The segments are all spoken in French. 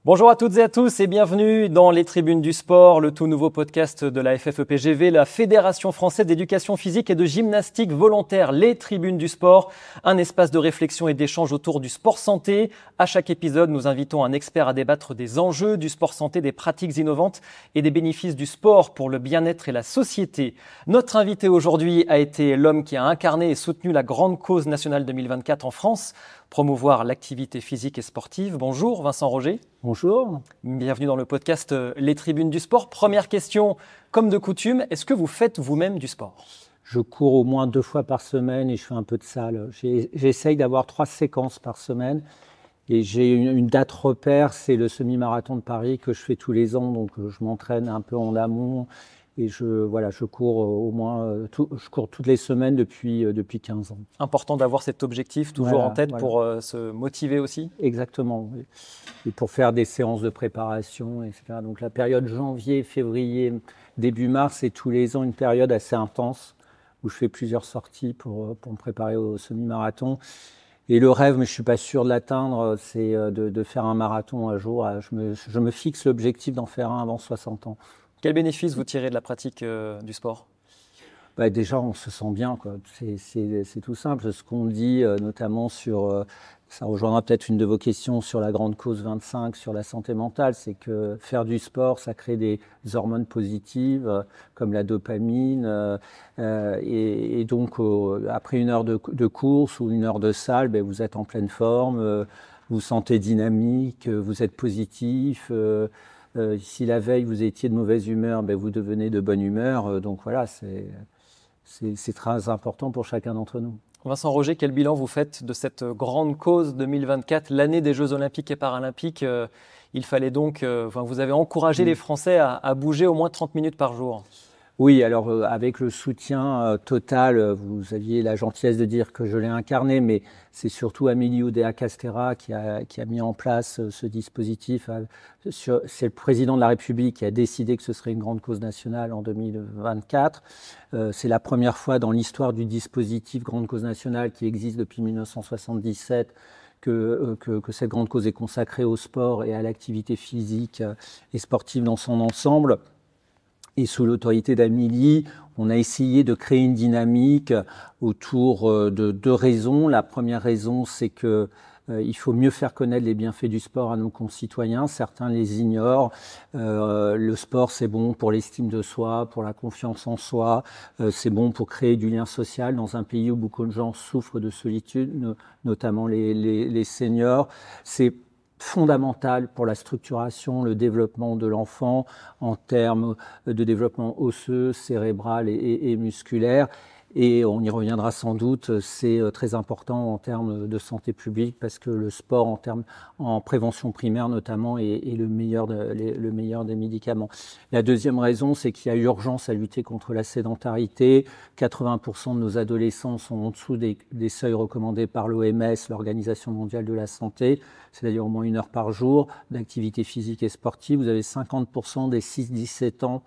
Bonjour à toutes et à tous et bienvenue dans les Tribunes du Sport, le tout nouveau podcast de la FFEPGV, la Fédération Française d'Éducation Physique et de Gymnastique Volontaire, les Tribunes du Sport, un espace de réflexion et d'échange autour du sport santé. À chaque épisode, nous invitons un expert à débattre des enjeux du sport santé, des pratiques innovantes et des bénéfices du sport pour le bien-être et la société. Notre invité aujourd'hui a été l'homme qui a incarné et soutenu la grande cause nationale 2024 en France, promouvoir l'activité physique et sportive. Bonjour Vincent Roger. Bonjour. Bienvenue dans le podcast Les Tribunes du Sport. Première question, comme de coutume, est-ce que vous faites vous-même du sport ? Je cours au moins 2 fois par semaine et je fais un peu de salle. J'essaye d'avoir 3 séquences par semaine et j'ai une date repère, c'est le semi-marathon de Paris que je fais tous les ans, donc je m'entraîne un peu en amont et je cours au moins je cours toutes les semaines depuis 15 ans. Important d'avoir cet objectif toujours en tête pour se motiver aussi ? Exactement, oui. Et pour faire des séances de préparation, etc. Donc la période janvier, février, début mars, c'est tous les ans une période assez intense où je fais plusieurs sorties pour me préparer au semi-marathon. Et le rêve, mais je ne suis pas sûr de l'atteindre, c'est de faire un marathon un jour. Je me fixe l'objectif d'en faire un avant 60 ans. Quel bénéfice vous tirez de la pratique du sport ? Déjà, on se sent bien, quoi. C'est tout simple. Ce qu'on dit, notamment sur, ça rejoindra peut-être une de vos questions sur la grande cause 25, sur la santé mentale, c'est que faire du sport, ça crée des hormones positives, comme la dopamine. Et donc, après une heure de course ou une heure de salle, vous êtes en pleine forme, vous vous sentez dynamique, vous êtes positif. Si la veille, vous étiez de mauvaise humeur, vous devenez de bonne humeur. Donc voilà, c'est très important pour chacun d'entre nous. Vincent Roger, quel bilan vous faites de cette grande cause 2024, l'année des Jeux Olympiques et Paralympiques ? Il fallait donc, vous avez encouragé les Français à bouger au moins 30 minutes par jour. Oui, alors avec le soutien total, vous aviez la gentillesse de dire que je l'ai incarné, mais c'est surtout Amélie Oudéa-Castéra qui a mis en place ce dispositif. C'est le président de la République qui a décidé que ce serait une grande cause nationale en 2024. C'est la première fois dans l'histoire du dispositif grande cause nationale qui existe depuis 1977 que cette grande cause est consacrée au sport et à l'activité physique et sportive dans son ensemble. Et sous l'autorité d'Amélie, on a essayé de créer une dynamique autour de 2 raisons. La première raison, c'est que il faut mieux faire connaître les bienfaits du sport à nos concitoyens. Certains les ignorent. Le sport, c'est bon pour l'estime de soi, pour la confiance en soi. C'est bon pour créer du lien social dans un pays où beaucoup de gens souffrent de solitude, notamment les seniors. C'est fondamental pour la structuration, le développement de l'enfant en termes de développement osseux, cérébral et musculaire. Et on y reviendra sans doute, c'est très important en termes de santé publique parce que le sport en prévention primaire notamment est le meilleur des médicaments. La deuxième raison, c'est qu'il y a urgence à lutter contre la sédentarité. 80% de nos adolescents sont en dessous des seuils recommandés par l'OMS, l'Organisation mondiale de la santé, c'est-à-dire au moins 1 heure par jour d'activité physique et sportive. Vous avez 50% des 6-17 ans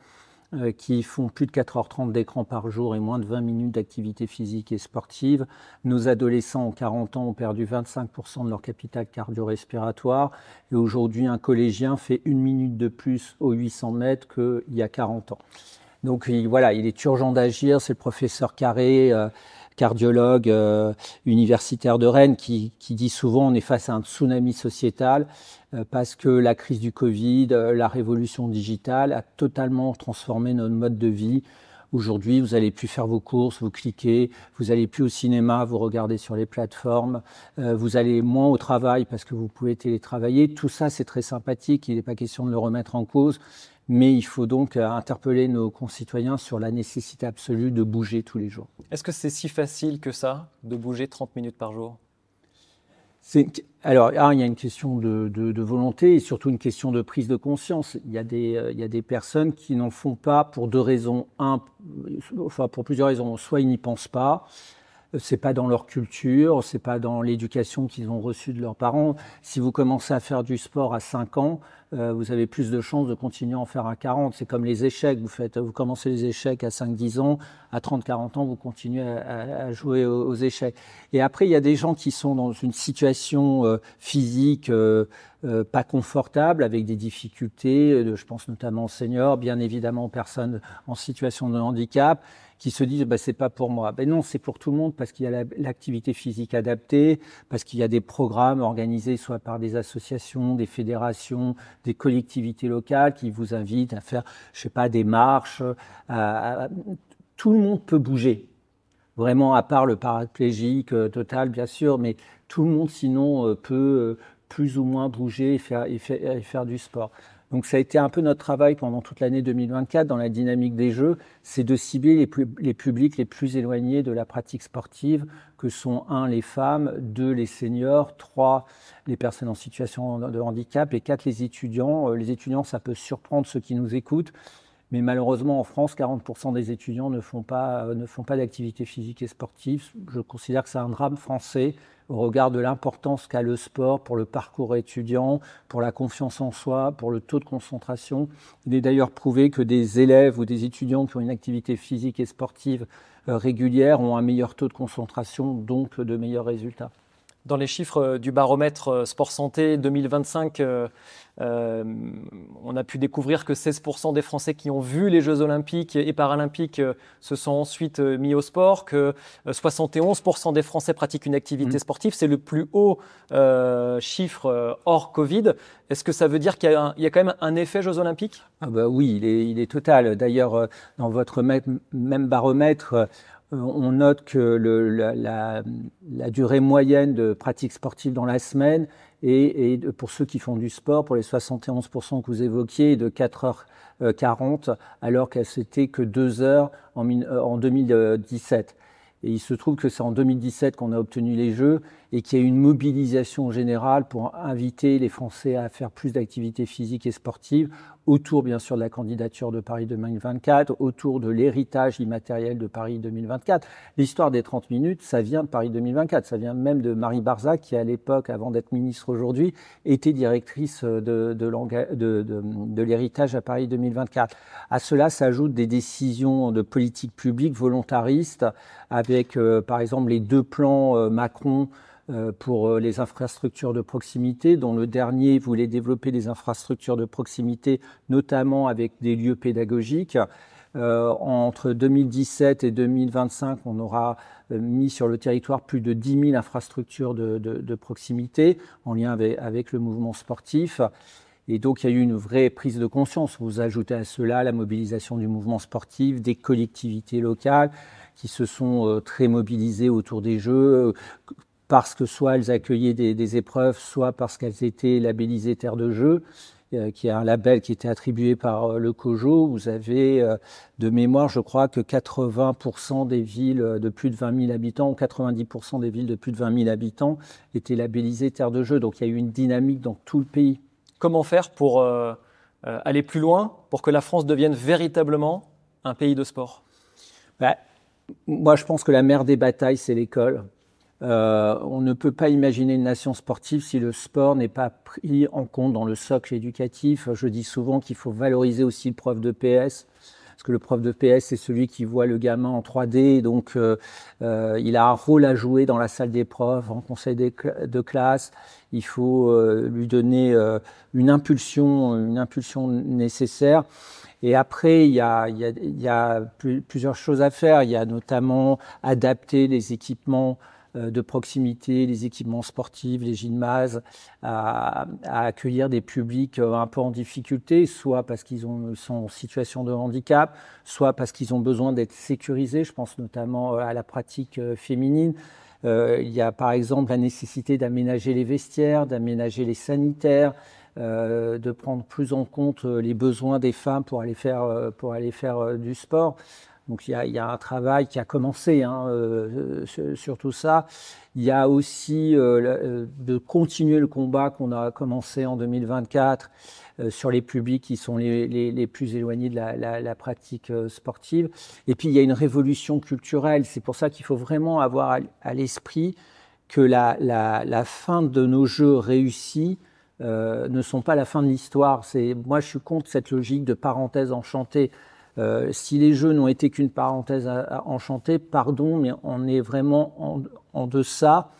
qui font plus de 4h30 d'écran par jour et moins de 20 minutes d'activité physique et sportive. Nos adolescents en 40 ans ont perdu 25% de leur capital cardio-respiratoire. Et aujourd'hui, un collégien fait 1 minute de plus aux 800 mètres qu'il y a 40 ans. Donc voilà, il est urgent d'agir. C'est le professeur Carré, cardiologue universitaire de Rennes, qui dit souvent on est face à un tsunami sociétal parce que la crise du Covid, la révolution digitale a totalement transformé notre mode de vie. Aujourd'hui, vous n'allez plus faire vos courses, vous cliquez, vous n'allez plus au cinéma, vous regardez sur les plateformes, vous allez moins au travail parce que vous pouvez télétravailler. Tout ça, c'est très sympathique, il n'est pas question de le remettre en cause, mais il faut donc interpeller nos concitoyens sur la nécessité absolue de bouger tous les jours. Est-ce que c'est si facile que ça, de bouger 30 minutes par jour ? Alors, il y a une question de volonté et surtout une question de prise de conscience. Il y a des personnes qui n'en font pas pour 2 raisons. Pour plusieurs raisons. Soit ils n'y pensent pas, c'est pas dans leur culture, c'est pas dans l'éducation qu'ils ont reçue de leurs parents. Si vous commencez à faire du sport à 5 ans, vous avez plus de chances de continuer à en faire à 40. C'est comme les échecs. Vous commencez les échecs à 5-10 ans, à 30-40 ans, vous continuez à jouer aux échecs. Et après, il y a des gens qui sont dans une situation physique pas confortable, avec des difficultés, je pense notamment aux seniors, bien évidemment aux personnes en situation de handicap, qui se disent c'est pas pour moi. Non, c'est pour tout le monde, parce qu'il y a l'activité physique adaptée, parce qu'il y a des programmes organisés soit par des associations, des fédérations, des collectivités locales qui vous invitent à faire, je sais pas, des marches. Tout le monde peut bouger. Vraiment, à part le paraplégique total, bien sûr, mais tout le monde sinon peut plus ou moins bouger et faire du sport. Donc ça a été un peu notre travail pendant toute l'année 2024 dans la dynamique des Jeux, c'est de cibler les publics les plus éloignés de la pratique sportive, que sont 1, les femmes, 2, les seniors, 3, les personnes en situation de handicap et 4, les étudiants. Les étudiants, ça peut surprendre ceux qui nous écoutent, mais malheureusement en France, 40% des étudiants ne font pas d'activité physique et sportive. Je considère que c'est un drame français au regard de l'importance qu'a le sport pour le parcours étudiant, pour la confiance en soi, pour le taux de concentration. Il est d'ailleurs prouvé que des élèves ou des étudiants qui ont une activité physique et sportive régulière ont un meilleur taux de concentration, donc de meilleurs résultats. Dans les chiffres du baromètre Sport Santé 2025, on a pu découvrir que 16% des Français qui ont vu les Jeux Olympiques et Paralympiques se sont ensuite mis au sport, que 71% des Français pratiquent une activité sportive. C'est le plus haut chiffre hors Covid. Est-ce que ça veut dire qu'il y a quand même un effet Jeux Olympiques ? Oui, il est total. D'ailleurs, dans votre même baromètre, on note que la durée moyenne de pratique sportive dans la semaine et pour ceux qui font du sport, pour les 71% que vous évoquiez, est de 4h40, alors qu'elle c'était que 2 heures en 2017. Et il se trouve que c'est en 2017 qu'on a obtenu les Jeux et qu'il y a eu une mobilisation générale pour inviter les Français à faire plus d'activités physiques et sportives autour, bien sûr, de la candidature de Paris 2024, autour de l'héritage immatériel de Paris 2024. L'histoire des 30 minutes, ça vient de Paris 2024. Ça vient même de Marie Barzac, qui, à l'époque, avant d'être ministre aujourd'hui, était directrice de l'héritage à Paris 2024. À cela s'ajoutent des décisions de politique publique volontaristes avec, par exemple, les 2 plans Macron pour les infrastructures de proximité, dont le dernier voulait développer des infrastructures de proximité, notamment avec des lieux pédagogiques. Entre 2017 et 2025, on aura mis sur le territoire plus de 10 000 infrastructures de proximité en lien avec le mouvement sportif. Et donc, il y a eu une vraie prise de conscience. Vous ajoutez à cela la mobilisation du mouvement sportif, des collectivités locales qui se sont très mobilisées autour des Jeux, parce que soit elles accueillaient des épreuves, soit parce qu'elles étaient labellisées Terre de Jeux, qui est un label qui était attribué par le COJO. Vous avez de mémoire, je crois, que 80% des villes de plus de 20 000 habitants, ou 90% des villes de plus de 20 000 habitants étaient labellisées Terre de Jeux. Donc il y a eu une dynamique dans tout le pays. Comment faire pour aller plus loin, pour que la France devienne véritablement un pays de sport ? Moi, je pense que la mère des batailles, c'est l'école. On ne peut pas imaginer une nation sportive si le sport n'est pas pris en compte dans le socle éducatif. Je dis souvent qu'il faut valoriser aussi le prof de PS, parce que le prof de PS, c'est celui qui voit le gamin en 3D, donc il a un rôle à jouer dans la salle des profs, en conseil de classe. Il faut lui donner une impulsion nécessaire. Et après, il y a plusieurs choses à faire. Il y a notamment adapter les équipements de proximité, les équipements sportifs, les gymnases, à accueillir des publics un peu en difficulté, soit parce qu'ils sont en situation de handicap, soit parce qu'ils ont besoin d'être sécurisés. Je pense notamment à la pratique féminine. Il y a par exemple la nécessité d'aménager les vestiaires, d'aménager les sanitaires, de prendre plus en compte les besoins des femmes pour aller faire du sport. Donc il y a un travail qui a commencé sur tout ça. Il y a aussi de continuer le combat qu'on a commencé en 2024 sur les publics qui sont les plus éloignés de la pratique sportive. Et puis il y a une révolution culturelle. C'est pour ça qu'il faut vraiment avoir à l'esprit que la fin de nos Jeux réussis ne sont pas la fin de l'histoire. Moi, je suis contre cette logique de parenthèse enchantée. Si les Jeux n'ont été qu'une parenthèse enchantée, pardon, mais on est vraiment en deçà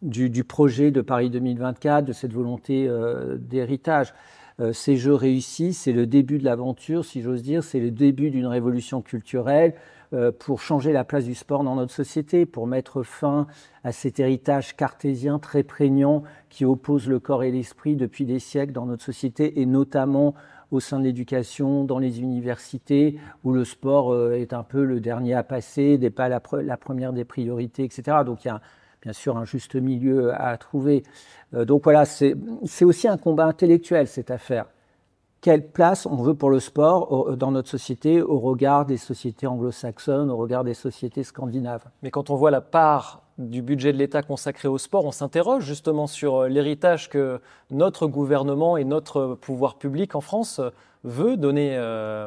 du projet de Paris 2024, de cette volonté d'héritage. Ces Jeux réussis, c'est le début de l'aventure, si j'ose dire, c'est le début d'une révolution culturelle pour changer la place du sport dans notre société, pour mettre fin à cet héritage cartésien très prégnant qui oppose le corps et l'esprit depuis des siècles dans notre société, et notamment au sein de l'éducation, dans les universités, où le sport est un peu le dernier à passer, n'est pas la première des priorités, etc. Donc il y a bien sûr un juste milieu à trouver. Donc voilà, c'est aussi un combat intellectuel, cette affaire. Quelle place on veut pour le sport dans notre société au regard des sociétés anglo-saxonnes, au regard des sociétés scandinaves? Mais quand on voit la part du budget de l'État consacré au sport, on s'interroge justement sur l'héritage que notre gouvernement et notre pouvoir public en France veut donner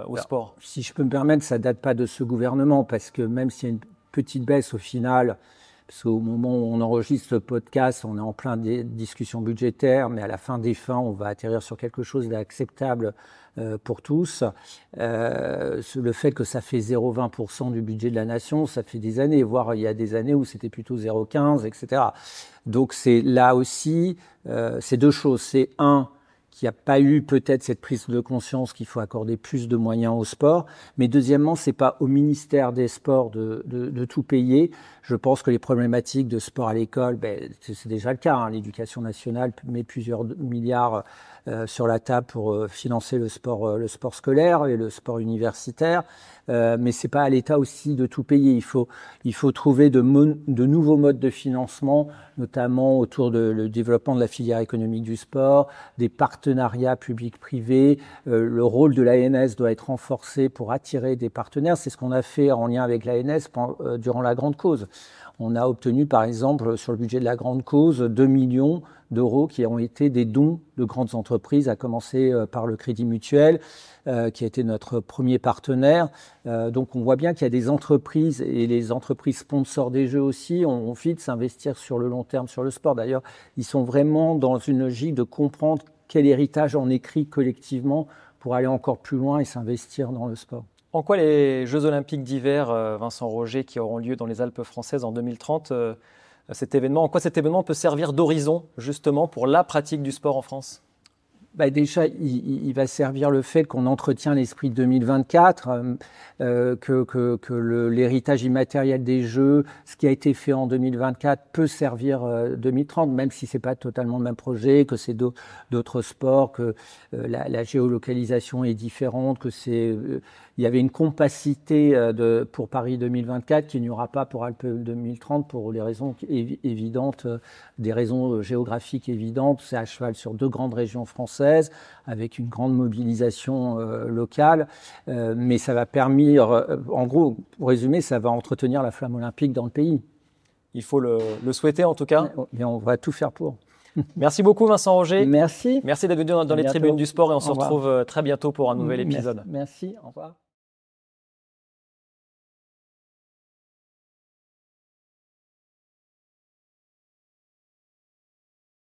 au sport. Si je peux me permettre, ça ne date pas de ce gouvernement, parce que même s'il y a une petite baisse au final, parce qu'au moment où on enregistre ce podcast, on est en plein des discussions budgétaires, mais à la fin des fins, on va atterrir sur quelque chose d'acceptable pour tous. Le fait que ça fait 0,20% du budget de la nation, ça fait des années, voire il y a des années où c'était plutôt 0,15, etc. Donc c'est là aussi, c'est deux choses. C'est un, qu'il n'y a pas eu peut-être cette prise de conscience qu'il faut accorder plus de moyens au sport. Mais deuxièmement, c'est pas au ministère des Sports de tout payer. Je pense que les problématiques de sport à l'école, c'est déjà le cas. L'éducation nationale met plusieurs milliards sur la table pour financer le sport scolaire et le sport universitaire. Mais c'est pas à l'État aussi de tout payer. Il faut trouver de nouveaux modes de financement, notamment autour le développement de la filière économique du sport, des partenariats publics-privés. Le rôle de l'ANS doit être renforcé pour attirer des partenaires. C'est ce qu'on a fait en lien avec l'ANS durant la Grande Cause. On a obtenu, par exemple, sur le budget de la Grande Cause, 2 millions d'euros qui ont été des dons de grandes entreprises, à commencer par le Crédit Mutuel, qui a été notre premier partenaire. Donc on voit bien qu'il y a des entreprises, et les entreprises sponsors des Jeux aussi ont envie de s'investir sur le long terme sur le sport. D'ailleurs, ils sont vraiment dans une logique de comprendre quel héritage on écrit collectivement pour aller encore plus loin et s'investir dans le sport. En quoi les Jeux Olympiques d'hiver, Vincent Roger, qui auront lieu dans les Alpes françaises en 2030, en quoi cet événement peut servir d'horizon justement pour la pratique du sport en France ? Déjà, il va servir le fait qu'on entretient l'esprit de 2024, que l'héritage immatériel des Jeux, ce qui a été fait en 2024, peut servir 2030, même si c'est pas totalement le même projet, que c'est d'autres sports, que la géolocalisation est différente, que il y avait une compacité pour Paris 2024 qu'il n'y aura pas pour Alpes 2030 pour les raisons évidentes, des raisons géographiques évidentes. C'est à cheval sur 2 grandes régions françaises avec une grande mobilisation locale, mais ça va permettre, en gros, pour résumer, ça va entretenir la flamme olympique dans le pays. Il faut le souhaiter en tout cas. Mais on va tout faire pour. Merci beaucoup Vincent Roger. Merci. Merci d'être venu dans les tribunes du sport et on se retrouve très bientôt pour un nouvel épisode. Merci, au revoir.